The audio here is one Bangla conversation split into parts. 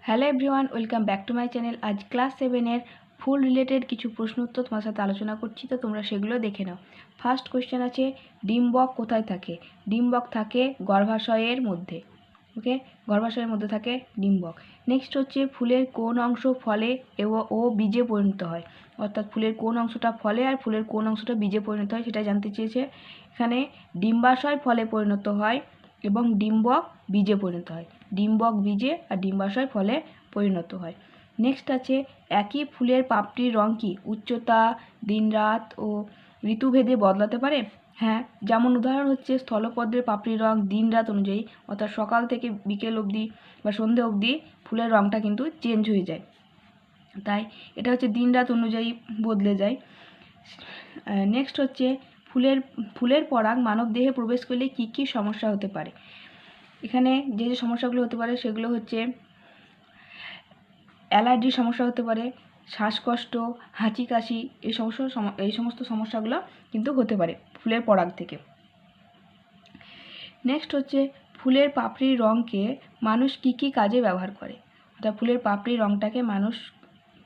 Hello everyone, welcome back to my channel. আজ ক্লাস 7-এর ফুল রিলেটেড কিছু প্রশ্ন উত্তর তোমার সাথে আলোচনা করছি, তো তোমরা সেগুলো দেখে নাও। ফার্স্ট কোয়েশ্চেন আছে, ডিম্বক কোথায় থাকে? ডিম্বক থাকে গর্ভাশয়ের মধ্যে। ওকে, গর্ভাশয়ের মধ্যে থাকে ডিম্বক। নেক্সট হচ্ছে, ফুলের কোন অংশ ফলে ও বীজে পরিণত হয়? অর্থাৎ ফুলের কোন অংশটা ফলে আর ফুলের কোন অংশটা বীজে পরিণত হয় সেটা জানতে চেয়েছে। এখানে ডিম্বাশয় ফলে পরিণত হয় এবং ডিম্বক বীজে পরিণত হয়। ডিম্বক বীজে আর ডিম্বাশয় ফলে পরিণত হয়। নেক্সট আছে, একই ফুলের পাপড়ির রং কি উচ্চতা, দিনরাত ও ঋতুভেদে বদলাতে পারে? হ্যাঁ, যেমন উদাহরণ হচ্ছে স্থলপদ্মের পাপড়ির রং দিনরাত অনুযায়ী, অর্থাৎ সকাল থেকে বিকেল অবধি বা সন্ধে অবধি ফুলের রংটা কিন্তু চেঞ্জ হয়ে যায়, তাই এটা হচ্ছে দিনরাত অনুযায়ী বদলে যায়। নেক্সট হচ্ছে, ফুলের পরাগ মানব দেহে প্রবেশ করলে কী কী সমস্যা হতে পারে? এখানে যে যে সমস্যাগুলো হতে পারে সেগুলো হচ্ছে, অ্যালার্জির সমস্যা হতে পারে, শ্বাসকষ্ট, হাঁচি কাশি, এই সমস্ত সমস্যাগুলো কিন্তু হতে পারে ফুলের পরাগ থেকে। নেক্সট হচ্ছে, ফুলের পাপড়ির রঙকে মানুষ কী কী কাজে ব্যবহার করে? অর্থাৎ ফুলের পাপড়ির রঙটাকে মানুষ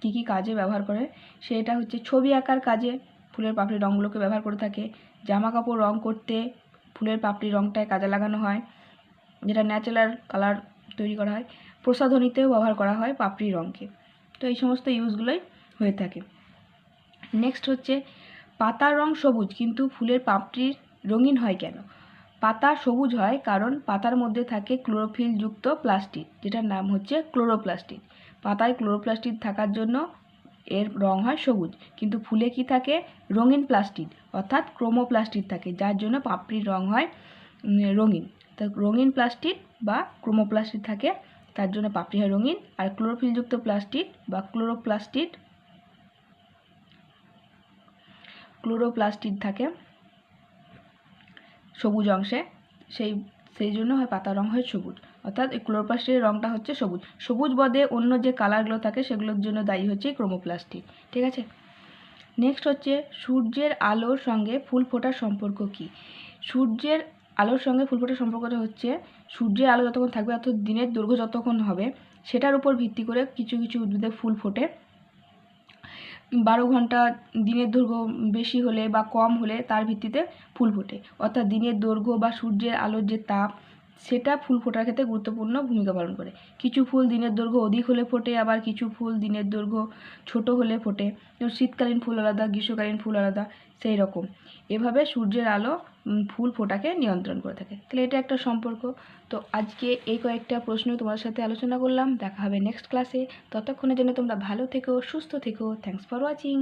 কী কী কাজে ব্যবহার করে সেটা হচ্ছে, ছবি আঁকার কাজে ফুলের পাপড়ির রঙগুলোকে ব্যবহার করে থাকে। জামা কাপড় রং করতে ফুলের পাপড়ির রঙটায় কাজে লাগানো হয়, যেটা ন্যাচারাল কালার তৈরি করা হয়। প্রসাধনীতেও ব্যবহার করা হয় পাপড়ির রঙকে। তো এই সমস্ত ইউজগুলোই হয়ে থাকে। নেক্সট হচ্ছে, পাতার রং সবুজ কিন্তু ফুলের পাপড়ির রঙিন হয় কেন? পাতা সবুজ হয় কারণ পাতার মধ্যে থাকে ক্লোরোফিলযুক্ত প্লাস্টিড, যেটার নাম হচ্ছে ক্লোরোপ্লাস্টিড। পাতায় প্লাস্টিড থাকার জন্য এর রং হয় সবুজ, কিন্তু ফুলে কি থাকে? রঙিন প্লাস্টিড অর্থাৎ ক্রোমোপ্লাস্টিড থাকে, যার জন্য পাপড়ির রং হয় রঙিন। তা রঙিন প্লাস্টিড বা ক্রোমোপ্লাস্টিড থাকে, তার জন্য পাপড়ি হয় রঙিন। আর ক্লোরোফিলযুক্ত প্লাস্টিড বা ক্লোরোপ্লাস্টিড থাকে সবুজ অংশে, সেই জন্য হয় পাতার রং হয় সবুজ। অর্থাৎ এই ক্লোরোপ্লাস্টিডের রংটা হচ্ছে সবুজ। সবুজ বাদে অন্য যে কালারগুলো থাকে সেগুলোর জন্য দায়ী হচ্ছে ক্রোমোপ্লাস্টিড। ঠিক আছে। নেক্সট হচ্ছে, সূর্যের আলোর সঙ্গে ফুল ফোটার সম্পর্ক কী? সূর্যের আলোর সঙ্গে ফুল ফোটার সম্পর্কটা হচ্ছে, সূর্যের আলো যতক্ষণ থাকবে অর্থাৎ দিনের দৈর্ঘ্য যতক্ষণ হবে সেটার উপর ভিত্তি করে কিছু কিছু উদ্ভিদে ফুল ফোটে। 12 ঘন্টা দিনের দৈর্ঘ্য বেশি হলে বা কম হলে তার ভিত্তিতে ফুল ফোটে। অর্থাৎ দিনের দৈর্ঘ্য বা সূর্যের আলোর যে তাপ সেটা ফুল ফোটার ক্ষেত্রে গুরুত্বপূর্ণ ভূমিকা পালন করে। কিছু ফুল দিনের দৈর্ঘ্য অধিক হলে ফোটে, আবার কিছু ফুল দিনের দৈর্ঘ্য ছোট হলে ফোটে। যেমন শীতকালীন ফুল আলাদা, গ্রীষ্মকালীন ফুল আলাদা, সেই রকম এভাবে সূর্যের আলো ফুল ফোটাকে নিয়ন্ত্রণ করে থাকে। তাহলে এটা একটা সম্পর্ক। তো আজকে এই কয়েকটা প্রশ্ন তোমাদের সাথে আলোচনা করলাম। দেখা হবে নেক্সট ক্লাসে। ততক্ষণের জন্য তোমরা ভালো থেকো, সুস্থ থেকো। Thanks for watching.